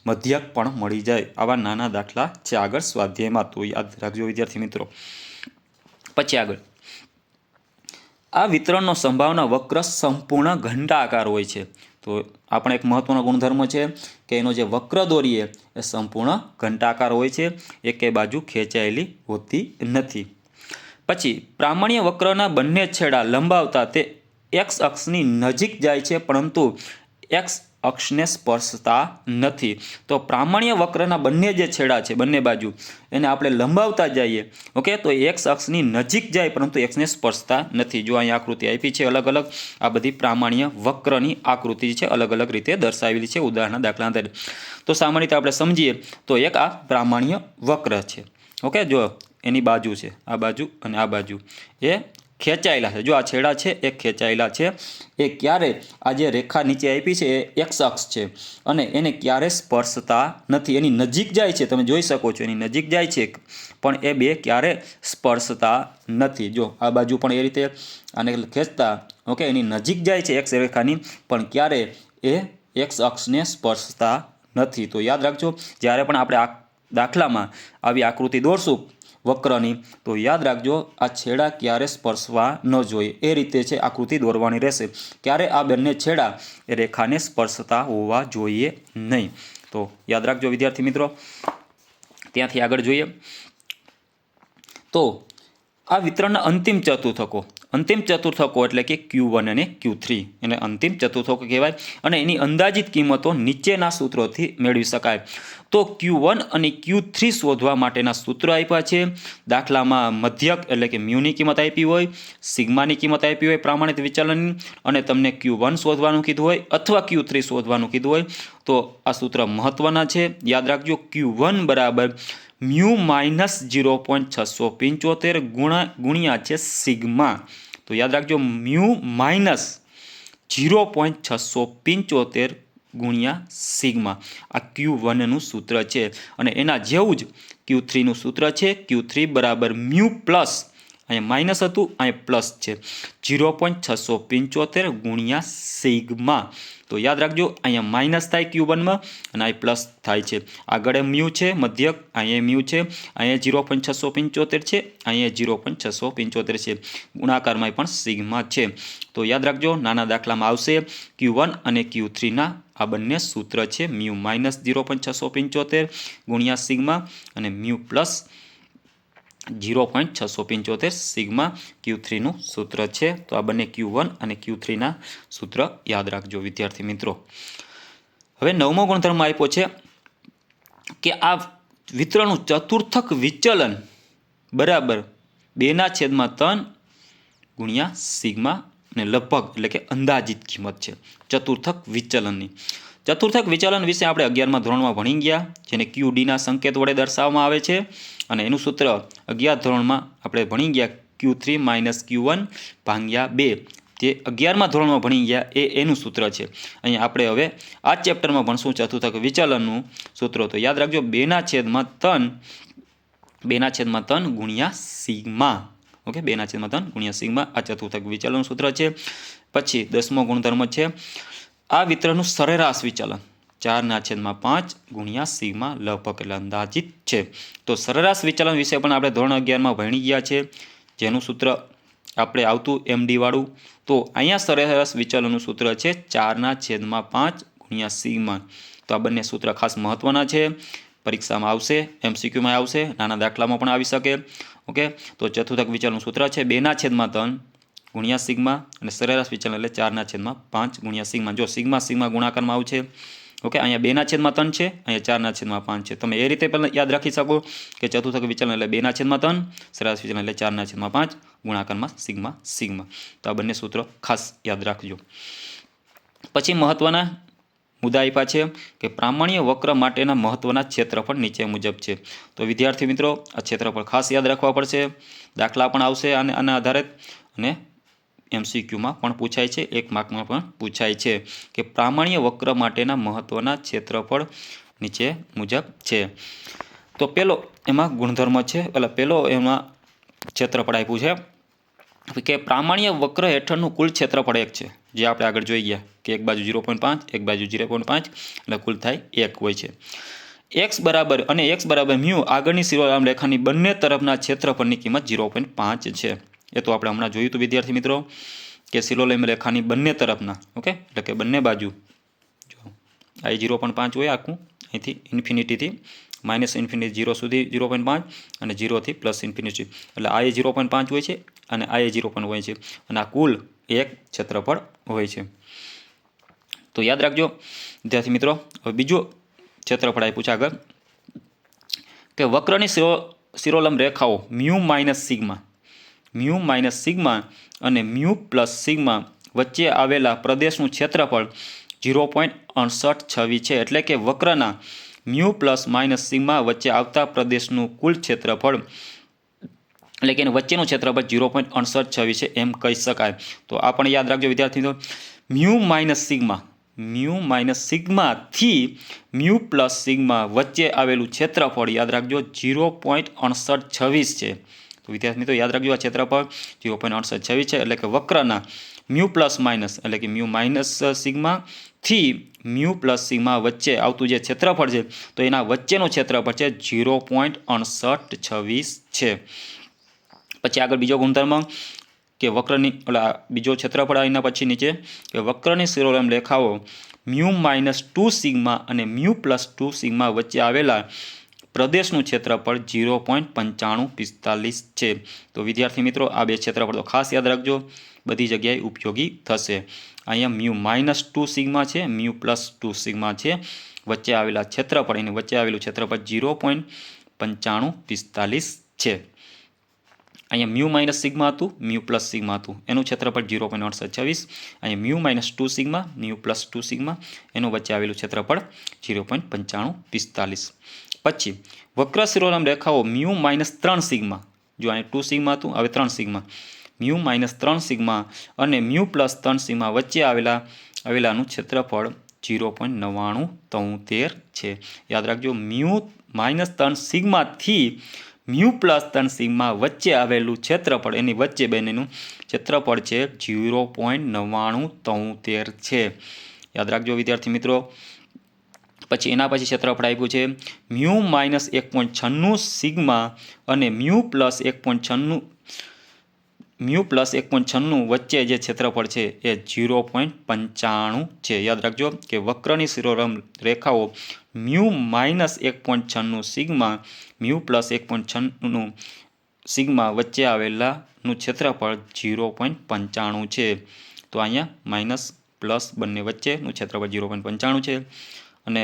મધ્યક પણ મળી જાય. આવા નાના દાખલા છે આગળ સ્વાધ્યાયમાં, તો યાદ રાખજો વિદ્યાર્થી મિત્રો. પછી આગળ આ વિતરણનો સંભાવના વક્ર સંપૂર્ણ ઘંટાકાર હોય છે. તો આ પણ એક મહત્વનો ગુણધર્મ છે કે એનો જે વક્ર દોરીએ એ સંપૂર્ણ ઘંટાકાર હોય છે, એકે બાજુ ખેંચાયેલી હોતી નથી. પછી પ્રામાણ્ય વક્રના બંને છેડા લંબાવતા તે એક્સ અક્ષની નજીક જાય છે, પરંતુ એક્સ અક્ષને સ્પર્શતા નથી. તો પ્રામાણ્ય વક્રના બંને જે છેડા છે, બંને બાજુ, એને આપણે લંબાવતા જઈએ, ઓકે, તો એક્સ અક્ષની નજીક જાય પરંતુ એક્સને સ્પર્શતા નથી. જો અહીં આકૃતિ આપી છે અલગ અલગ, આ બધી પ્રામાણ્ય વક્રની આકૃતિ છે, અલગ અલગ રીતે દર્શાવેલી છે. ઉદાહરણ દાખલા તરીકે તો સામાન્ય રીતે આપણે સમજીએ તો એક આ પ્રામાણ્ય વક્ર છે, ઓકે, જો એની બાજુ છે, આ બાજુ અને આ બાજુ એ ખેંચાયેલા છે. જો આ છેડા છે એ ખેંચાયેલા છે. એ ક્યારે આ જે રેખા નીચે આપી છે એ એક્સ અક્ષ છે અને એને ક્યારે સ્પર્શતા નથી. એની નજીક જાય છે, તમે જોઈ શકો છો, એની નજીક જાય છે, પણ એ બે ક્યારે સ્પર્શતા નથી. જો આ બાજુ પણ એ રીતે આને ખેંચતા, ઓકે, એની નજીક જાય છે એક્સ રેખાની, પણ ક્યારે એ એક્સ અક્ષને સ્પર્શતા નથી. તો યાદ રાખજો, જ્યારે પણ આપણે આ દાખલામાં આવી આકૃતિ દોરશું વક્રની, તો યાદ રાખજો આ છેડા ક્યારે સ્પર્શવા ન જોઈએ. એ રીતે છે આકૃતિ દોરવાની રહેશે. ક્યારે આ બંને છેડા એ રેખાને સ્પર્શતા હોવા જોઈએ નહીં. તો યાદ રાખજો વિદ્યાર્થી મિત્રો. ત્યાંથી આગળ જોઈએ તો આ વિતરણના અંતિમ ચતુર્થકો. અંતિમ ચતુર્થકો એટલે કે Q1 અને Q3, એને અંતિમ ચતુર્થકો કહેવાય અને એની અંદાજિત કિંમતો નીચેના સૂત્રોથી મેળવી શકાય. તો Q1 અને Q3 શોધવા માટેના સૂત્રો આપ્યા છે. દાખલામાં મધ્યક એટલે કે મ્યુની કિંમત આપી હોય, સિગ્માની કિંમત આપી હોય પ્રામાણિક વિચલનની, અને તમને Q1 શોધવાનું કીધું હોય અથવા Q3 શોધવાનું કીધું હોય, તો આ સૂત્ર મહત્વના છે. યાદ રાખજો, Q1 બરાબર મ્યુ માઇનસ 0.675 ગુણ્યા છે સિગ્મા. તો યાદ રાખજો, મ્યુ માઇનસ 0.675 ગુણ્યા સિગ્મા આ Q1નું સૂત્ર છે. અને એના જેવું જ Q3નું સૂત્ર છે. Q3 બરાબર મ્યુ પ્લસ, અહીંયા માઇનસ હતું, અહીંયા પ્લસ છે, 0.675 ગુણ્યા સિગ્મા. તો યાદ રાખજો, અહીંયા માઇનસ થાય Q1માં અને અહીં પ્લસ થાય છે. આગળ મ્યુ છે મધ્યક, અહીંયા મ્યુ છે, અહીંયા 0.675 છે, અહીંયા 0.675 છે, ગુણાકારમાં પણ સિગ્મા છે. તો યાદ રાખજો, નાના દાખલામાં આવશે Q1 અને Q3ના આ બંને સૂત્ર છે, મ્યુ માઇનસ 0.675 ગુણ્યા સિગ્મા અને મ્યુ પ્લસ 0.675 સિગ્મા Q3નું સૂત્ર છે. તો આ બંને Q1 અને Q3ના સૂત્ર યાદ રાખજો વિદ્યાર્થી મિત્રો. હવે નવમો ગુણધર્મ આપ્યો છે કે આ વિતરણનું ચતુર્થક વિચલન બરાબર 2/3 ગુણ્યા સિગ્મા અને લગભગ એટલે કે અંદાજિત કિંમત છે ચતુર્થક વિચલનની. ચતુર્થક વિચલન વિશે આપણે 11મા ધોરણમાં ભણી ગયા, જેને QDના સંકેત વડે દર્શાવવામાં આવે છે. અને એનું સૂત્ર 11 ધોરણમાં આપણે ભણી ગયા, Q3 માઇનસ Q1 ભાગ્યા 2, જે 11મા ધોરણમાં ભણી ગયા એનું સૂત્ર છે. અહીંયા આપણે હવે આ ચેપ્ટરમાં ભણશું ચતુર્થક વિચલનનું સૂત્ર. તો યાદ રાખજો, 2/3 ગુણ્યા સિગ્મા, ઓકે, 2/3 ગુણ્યા સિગ્મા આ ચતુર્થક વિચલનનું સૂત્ર છે. પછી 10મો ગુણધર્મ છે આ વિતરણનું સરેરાશ વિચલન 4/5 ગુણ્યા સિગ્મા લગભગ એટલે અંદાજિત છે. તો સરેરાશ વિચલન વિશે પણ આપણે ધોરણ 11માં ભણી ગયા છે, જેનું સૂત્ર આપણે આવતું MD વાળું. તો અહીંયા સરેરાશ વિચલનનું સૂત્ર છે 4/5 ગુણ્યા સિગ્મા. તો આ બંને સૂત્ર ખાસ મહત્વના છે, પરીક્ષામાં આવશે, MCQમાં આવશે, નાના દાખલામાં પણ આવી શકે, ઓકે. તો ચતુર્થક વિચલનનું સૂત્ર છે 2/3 ગુણ્યા સિગ્મા અને સરેરાશ વિચલન એટલે 4/5 ગુણ્યા સિગ્મા. જો સિગ્મા ગુણાકારમાં આવશે, ઓકે, અહીંયા 2/3 છે, અહીંયા 4/5 છે. તમે એ રીતે પણ યાદ રાખી શકો કે ચતુર્થક વિચલન એટલે 2/3, સરેરાશ વિચલન એટલે 4/5 ગુણાકારમાં સિગ્મા. તો આ બંને સૂત્રો ખાસ યાદ રાખજો. પછી મહત્વના મુદ્દા આપ્યા છે કે પ્રામાણ્ય વક્ર માટેના મહત્વના ક્ષેત્રફળ નીચે મુજબ છે. તો વિદ્યાર્થી મિત્રો, આ ક્ષેત્રફળ ખાસ યાદ રાખવા પડશે. દાખલા પણ આવશે આના આધારે અને MCQમાં પણ પૂછાય છે, 1 માર્કમાં પણ પૂછાય છે કે પ્રામાણ્ય વક્ર માટેના મહત્વના ક્ષેત્રફળ નીચે મુજબ છે. તો પેલો એમાં ગુણધર્મ છે, પેલો એમાં ક્ષેત્રફળ આપ્યું છે કે પ્રામાણ્ય વક્ર હેઠળનું કુલ ક્ષેત્રફળ 1 છે, જે આપણે આગળ જોઈ ગયા કે એક બાજુ 0.5 એક બાજુ 0.5 એટલે કુલ થાય 1 હોય છે. x બરાબર મ્યુ આગળની શિરોનામ રેખાની બંને તરફના ક્ષેત્રફળની કિંમત 0.5 છે. એ તો આપણે હમણાં જોયું હતું વિદ્યાર્થી મિત્રો કે સિલોલેમ રેખાની બંને તરફના ઓકે એટલે કે બંને બાજુ જો I 0.5 હોય આખું અહીંથી ઇન્ફિનિટીથી -ઇન્ફિનિટી 0 સુધી 0.5 અને 0 થી +ઇન્ફિનિટી એટલે I 0.5 હોય છે અને I 0.1 હોય છે અને આ કુલ એક ક્ષેત્રફળ હોય છે. તો યાદ રાખજો વિદ્યાર્થી મિત્રો. હવે બીજું ક્ષેત્રફળ આપ્યું છે આગળ કે વક્રની શિરોલંબ રેખાઓ મ્યુ માઇનસ સિગ્મા અને મ્યુ પ્લસ સિગ્મા વચ્ચે આવેલા પ્રદેશનું ક્ષેત્રફળ 0.6826 છે. એટલે કે વક્રના મ્યુ પ્લસ માઇનસ સિગ્મા વચ્ચે આવતા પ્રદેશનું કુલ ક્ષેત્રફળ એટલે કે વચ્ચેનું ક્ષેત્રફળ 0.6826 છે એમ કહી શકાય. તો આ પણ યાદ રાખજો વિદ્યાર્થી મિત્રો. મ્યુ માઇનસ સિગ્માથી મ્યુ પ્લસ સિગ્મા વચ્ચે આવેલું ક્ષેત્રફળ યાદ રાખજો 0.6826 છે. તો વિદ્યાર્થી મિત્રો યાદ રાખજો આ ક્ષેત્રફળ 0.6826 છે. એટલે કે વક્રના મ્યુ પ્લસ માઇનસ એટલે કે મ્યુ માઇનસ સિગ્માથી મ્યુ પ્લસ સિગ્મા વચ્ચે આવતું જે ક્ષેત્રફળ છે તો એના વચ્ચેનું ક્ષેત્રફળ છે 0.6826 છે. પછી આગળ બીજો ગુણધર્મ કે વક્રની બીજો ક્ષેત્રફળ એના પછી નીચે કે વક્રની શિરોલંબ રેખાઓ મ્યુ માઇનસ 2 સિગ્મા અને મ્યુ પ્લસ 2 સિગ્મા વચ્ચે આવેલા પ્રદેશનું ક્ષેત્રફળ 0.9545 છે. તો વિદ્યાર્થી મિત્રો આ બે ક્ષેત્રફળ તો ખાસ યાદ રાખજો, બધી જગ્યાએ ઉપયોગી થશે. અહીંયા મ્યુ માઇનસ 2 સિગ્મા છે, મ્યુ પ્લસ 2 સિગ્મા છે, વચ્ચે આવેલા ક્ષેત્રફળ એની વચ્ચે આવેલું ક્ષેત્રફળ 0.9545 છે. અહીંયા મ્યુ માઇનસ સિગ્મા હતું, મ્યુ પ્લસ સિગ્મા હતું, એનું ક્ષેત્રફળ 0.6826. અહીંયા mu minus 2 sigma, mu plus 2 sigma, એનું વચ્ચે આવેલું ક્ષેત્રફળ 0.9545. પછી વક્ર શિરોલંબ રેખાઓ મ્યુ માઇનસ 3 સિગ્મા, જો અહીંયા 2 સિગ્મા હતું હવે 3 સિગ્મા, મ્યુ માઇનસ 3 સિગ્મા અને મ્યુ પ્લસ 3 સિગ્મા વચ્ચે આવેલાનું ક્ષેત્રફળ 0.9973 છે. યાદ રાખજો મ્યુ માઇનસ 3 સિગ્માથી મ્યુ પ્લસ 3 સિગ્મા વચ્ચે આવેલું ક્ષેત્રફળ એની વચ્ચે બંનેનું ક્ષેત્રફળ છે 0.9973 છે. યાદ રાખજો વિદ્યાર્થી મિત્રો. પછી એના પછી ક્ષેત્રફળ આપ્યું છે મ્યુ માઇનસ 1.96 સિગ્મા અને મ્યુ પ્લસ 1.96 વચ્ચે જે ક્ષેત્રફળ છે એ 0.95 છે. યાદ રાખજો કે વક્રની શિરોલંબ રેખાઓ mu minus 1.96 sigma mu plus 1.96 sigma વચ્ચે આવેલાનું ક્ષેત્રફળ 0.95 છે. તો અહીંયા માઇનસ પ્લસ બંને વચ્ચેનું ક્ષેત્રફળ 0.95 છે. અને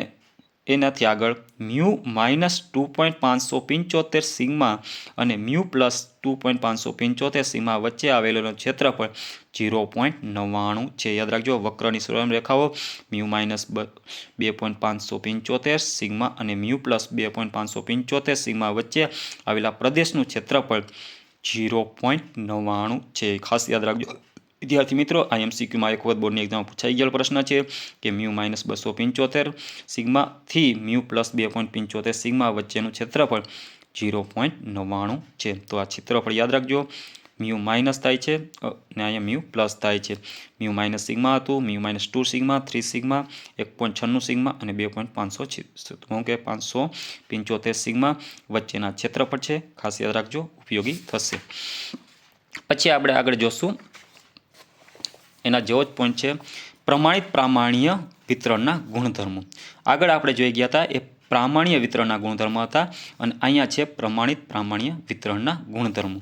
એનાથી આગળ મ્યુ માઇનસ 2.575 સિગ્મા અને મ્યુ પ્લસ 2.575 સિગ્મા વચ્ચે આવેલું ક્ષેત્રફળ 0.99 છે. યાદ રાખજો વક્રની શિરોલંબ રેખાઓ મ્યુ માઇનસ 2.575 સિગ્મા અને મ્યુ પ્લસ 2.575 સિગ્મા વચ્ચે આવેલા પ્રદેશનું ક્ષેત્રફળ 0.99 છે. ખાસ યાદ રાખજો વિદ્યાર્થી મિત્રો. આ MCQમાં એક વખત બોર્ડની એક્ઝામમાં પૂછાઈ ગયેલો પ્રશ્ન છે કે મ્યુ માઇનસ 275 સિગ્માથી મ્યુ પ્લસ 2.75 સિગ્મા વચ્ચેનું ક્ષેત્રફળ 0.99 છે. તો આ ક્ષેત્રફળ યાદ રાખજો. મ્યુ માઇનસ થાય છે અને અહીંયા મ્યુ પ્લસ થાય છે. મ્યુ માઇનસ સિગ્મા હતું, mu minus 2 sigma, 3 sigma, 1.96 sigma અને 2.575 સિગ્મા વચ્ચેના ક્ષેત્રફળ છે. ખાસ યાદ રાખજો, ઉપયોગી થશે. પછી આપણે આગળ જોશું એના જેવો જ પોઈન્ટ છે પ્રમાણિત પ્રામાણ્ય વિતરણના ગુણધર્મો. આગળ આપણે જોઈ ગયા હતા એ પ્રામાણ્ય વિતરણના ગુણધર્મો હતા અને અહીંયા છે પ્રમાણિત પ્રામાણ્ય વિતરણના ગુણધર્મો.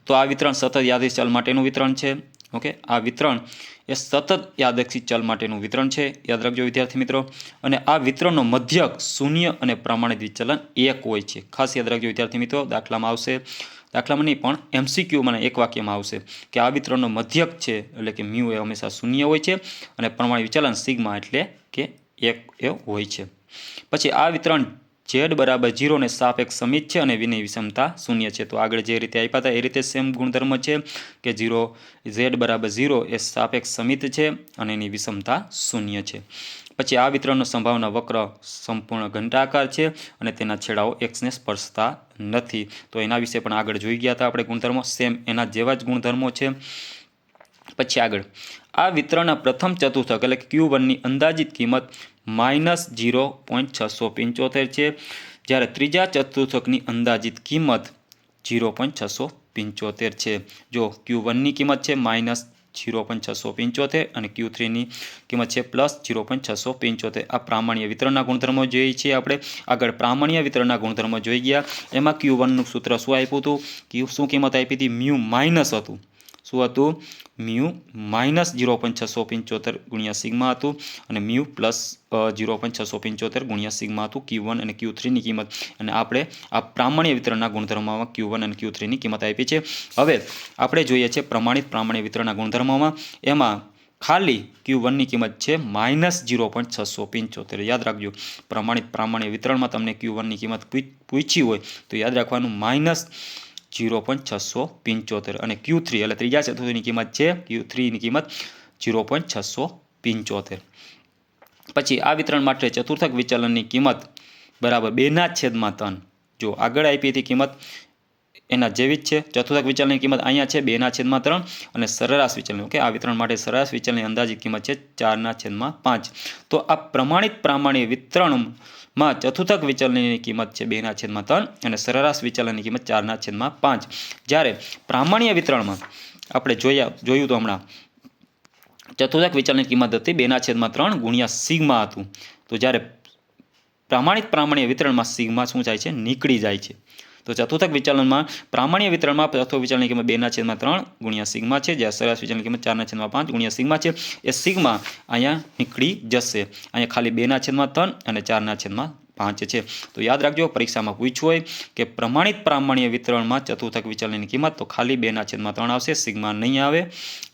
તો આ વિતરણ સતત યાદચ્છિક ચલ માટેનું વિતરણ છે. ઓકે, આ વિતરણ એ સતત યાદચ્છિક ચલ માટેનું વિતરણ છે. યાદ રાખજો વિદ્યાર્થી મિત્રો. અને આ વિતરણનો મધ્યક શૂન્ય અને પ્રમાણિત વિચલન 1 હોય છે. ખાસ યાદ રાખજો વિદ્યાર્થી મિત્રો. દાખલામાં આવશે, દાખલામાં નહીં પણ MCQમાં એક વાક્યમાં આવશે કે આ વિતરણનો મધ્યક છે એટલે કે મ્યુ એ હંમેશા શૂન્ય હોય છે અને પ્રમાણિત વિચલન સિગ્મા એટલે કે 1 એ હોય છે. પછી આ વિતરણ z બરાબર 0 ને સાપેક્ષ સમિત છે અને વિની વિષમતા શૂન્ય છે. તો આગળ જે રીતે આપ્યા હતા એ રીતે સેમ ગુણધર્મ છે કે z બરાબર 0 એ સાપેક્ષ સમિત છે અને એની વિષમતા શૂન્ય છે. પછી આ વિતરણનો સંભાવના વક્ર સંપૂર્ણ ઘંટાકાર છે અને તેના છેડાઓ xને સ્પર્શતા નથી. તો એના વિશે પણ આગળ જોઈ ગયા હતા આપણે ગુણધર્મો, સેમ એના જેવા જ ગુણધર્મો છે. પછી આગળ આ વિતરણના પ્રથમ ચતુર્થક એટલે કે Q1ની અંદાજિત કિંમત -0.675 છે, જ્યારે ત્રીજા ચતુર્થકની અંદાજિત કિંમત 0.613 75 છે। જો Q1ની કિંમત છે -0.675 અને Q3ની કિંમત છે +0.675। આ પ્રામાણ્ય વિતરણના ગુણધર્મો જોઈએ છીએ આપણે। આગળ પ્રામાણ્ય વિતરણના ગુણધર્મો જોઈ ગયા। એમાં Q1નું સૂત્ર શું આપ્યું હતું? શું કિંમત આપી હતી? મ્યુ માઇનસ હતું। શું હતું? મ્યુ -0.675 ગુણ્યા સિગ્મા હતું અને મ્યુ +0.675 ગુણ્યા સિગ્મા હતું Q1 અને Q3ની કિંમત। અને આપણે આ પ્રામાણ્ય વિતરણના ગુણધર્મોમાં Q1 અને Q3ની કિંમત આપી છે। હવે આપણે જોઈએ છે પ્રમાણિત પ્રામાણ્ય વિતરણના ગુણધર્મોમાં। એમાં ખાલી Q1ની કિંમત છે -0.675। યાદ રાખજો, પ્રમાણિત પ્રામાણ્ય વિતરણમાં તમને Q1ની કિંમત પૂછી હોય તો યાદ રાખવાનું -0.675 અને Q3 એટલે ત્રીજા ચતુર્થની કિંમત છે Q3ની કિંમત 0.675। પછી આ વિતરણ માટે ચતુર્થક વિચલનની કિંમત બરાબર 2/3। જો આગળ આપી હતી કિંમત એના જેવી જ છે। ચતુર્થક વિચલનની કિંમત અહીંયા છે 2/3 અને સરેરાશ વિચલન, ઓકે, આ વિતરણ માટે સરેરાશ વિચલનની અંદાજિત કિંમત છે 4/5। તો આ પ્રમાણિત પ્રામાણ્ય વિતરણમાં ચતુર્થક વિચલનની કિંમત છે 2/3 અને સરેરાશ વિચલનની કિંમત 4/5। જ્યારે પ્રામાણ્ય વિતરણમાં આપણે જોયું તો હમણાં ચતુર્થક વિચલનની કિંમત હતી 2/3 ગુણ્યા સિગ્મા હતું। તો જ્યારે પ્રામાણ્ય વિતરણમાં સિગ્મા શું જાય છે? નીકળી જાય છે। તો ચતુર્થક વિચલનમાં પ્રામાણ્ય વિતરણમાં ચતુર્થક વિચલનની કિંમત 2/3 ગુણ્યા સિગ્મા છે, જ્યારે સરેરાશ વિચલનની કિંમત 4/5 ગુણ્યા સિગ્મા છે। એ સિગ્મા અહીંયા નીકળી જશે। અહીંયા ખાલી 2/3 અને 4/5 છે। તો યાદ રાખજો, પરીક્ષામાં પૂછ્યું હોય કે પ્રમાણિત પ્રામાણ્ય વિતરણમાં ચતુર્થક વિચલનની કિંમત, તો ખાલી 2/3 આવશે, સિગ્મા નહીં આવે।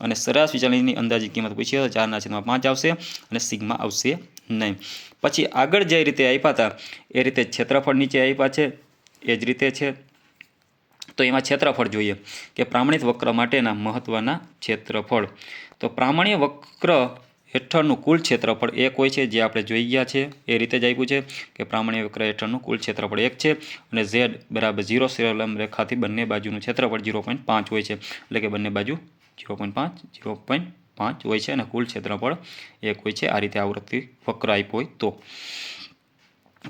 અને સરેરાશ વિચલનની અંદાજિત કિંમત પૂછી તો 4/5 આવશે અને સિગ્મા આવશે નહીં। પછી આગળ જે રીતે આપ્યા હતા એ રીતે ક્ષેત્રફળ નીચે આપ્યા છે એ જ રીતે છે। તો એમાં ક્ષેત્રફળ જોઈએ કે પ્રમાણિત વક્ર માટેના મહત્વના ક્ષેત્રફળ। તો પ્રામાણ્ય વક્ર હેઠળનું કુલ ક્ષેત્રફળ 1 હોય છે, જે આપણે જોઈ ગયા છે। એ રીતે જ આપ્યું છે કે પ્રામાણ્ય વક્ર હેઠળનું કુલ ક્ષેત્રફળ 1 છે અને z બરાબર 0 શિરોલંબ રેખાથી બંને બાજુનું ક્ષેત્રફળ 0.5 હોય છે। એટલે કે બંને બાજુ 0.5 હોય છે અને કુલ ક્ષેત્રફળ 1 હોય છે। આ રીતે આવૃત્તિ વક્ર આપ્યો હોય તો।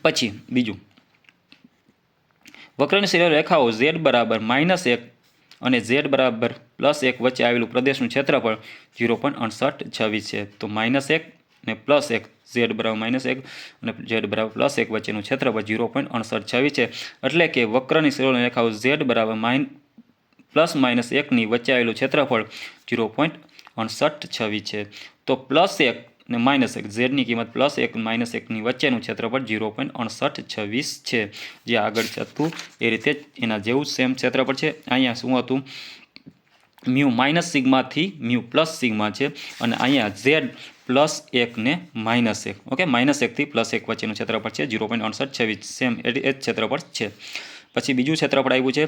પછી બીજું, વક્રની શિરોલ રેખાઓ z બરાબર -1 અને z બરાબર +1 વચ્ચે આવેલું પ્રદેશનું ક્ષેત્રફળ 0.6826 છે। તો -1 ને +1, z બરાબર -1 અને z બરાબર +1 વચ્ચેનું ક્ષેત્રફળ 0.6826 છે। એટલે કે વક્રની શિરોલ રેખાઓ z બરાબર ±1 ની વચ્ચે આવેલું ક્ષેત્રફળ 0.6826 છે। તો +1 ને -1, ઝેડની કિંમત +1 -1 ની વચ્ચેનું ક્ષેત્રફળ 0.6826 છે। જે આગળ હતું એ રીતે એના જેવું સેમ ક્ષેત્રફળ છે। અહીંયા શું હતું? મ્યુ માઇનસ સિગ્માથી મ્યુ પ્લસ સિગ્મા છે અને અહીંયા ઝેડ +1 ને -1, ઓકે, -1 થી +1 વચ્ચેનું ક્ષેત્રફળ છે 0.6826, સેમ એ જ ક્ષેત્રફળ છે। પછી બીજું ક્ષેત્રફળ આવ્યું છે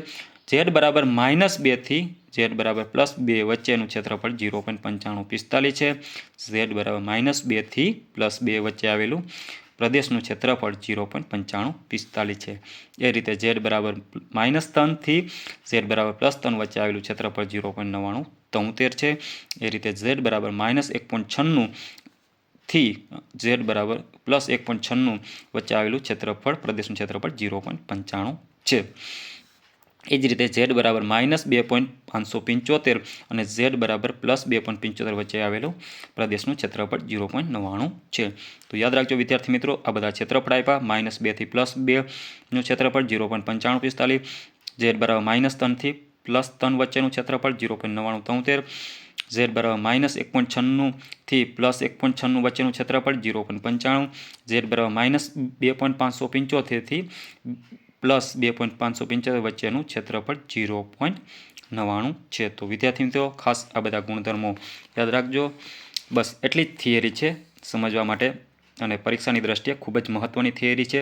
z બરાબર -2 થી z બરાબર +2 વચ્ચેનું ક્ષેત્રફળ 0.9545 છે। z બરાબર -2 થી +2 વચ્ચે આવેલું પ્રદેશનું ક્ષેત્રફળ 0.9545 છે। એ રીતે z બરાબર -3 થી z બરાબર +3 વચ્ચે આવેલું ક્ષેત્રફળ 0.9973 છે। એ રીતે z બરાબર -1.96 થી z બરાબર +1.96 વચ્ચે આવેલું ક્ષેત્રફળ પ્રદેશનું ક્ષેત્રફળ 0.95 છે। એ જ રીતે z બરાબર -2.575 અને z બરાબર +2.75 વચ્ચે આવેલું પ્રદેશનું ક્ષેત્રફળ 0.99 છે। તો યાદ રાખજો વિદ્યાર્થી મિત્રો, આ બધા ક્ષેત્રફળ આપ્યા। -2 થી +2 નું ક્ષેત્રફળ 0.9545, z બરાબર -3 થી +3 વચ્ચેનું ક્ષેત્રફળ 0.9973, z બરાબર -1.96 થી +1.96 વચ્ચેનું ક્ષેત્રફળ 0.95, z બરાબર -2.575 થી +2.575 વચ્ચેનું ક્ષેત્રફળ 0.99 છે। તો વિદ્યાર્થી મિત્રો, ખાસ આ બધા ગુણધર્મો યાદ રાખજો। બસ એટલી જ થિયરી છે સમજવા માટે અને પરીક્ષાની દ્રષ્ટિએ ખૂબ જ મહત્ત્વની થિયરી છે।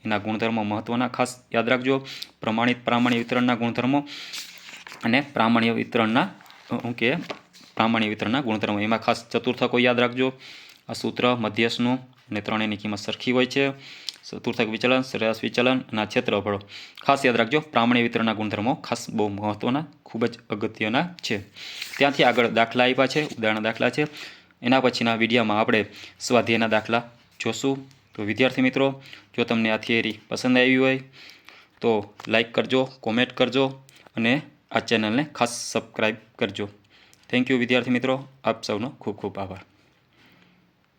એના ગુણધર્મો મહત્ત્વના ખાસ યાદ રાખજો। પ્રામાણ્ય વિતરણના ગુણધર્મો અને પ્રામાણ્ય વિતરણના ગુણધર્મો, એમાં ખાસ ચતુર્થકો યાદ રાખજો। આ સૂત્ર મધ્યસ્થનું અને ત્રણેયની કિંમત સરખી હોય છે। ચતુર્થક વિચલન, સરેરાશ વિચલન અને ક્ષેત્રફળો ખાસ યાદ રાખજો। પ્રામાણ્ય વિતરણના ગુણધર્મો ખાસ બહુ મહત્ત્વના, ખૂબ જ અગત્યના છે। ત્યાંથી આગળ દાખલા આપ્યા છે, ઉદાહરણ દાખલા છે। એના પછીના વિડીયોમાં આપણે સ્વાધ્યાયના દાખલા જોશું। તો વિદ્યાર્થી મિત્રો, જો તમને આ થિયરી પસંદ આવી હોય તો લાઈક કરજો, કોમેન્ટ કરજો અને આ ચેનલને ખાસ સબસ્ક્રાઈબ કરજો. થેન્ક યુ વિદ્યાર્થી મિત્રો. આપ સૌનો ખૂબ ખૂબ આભાર.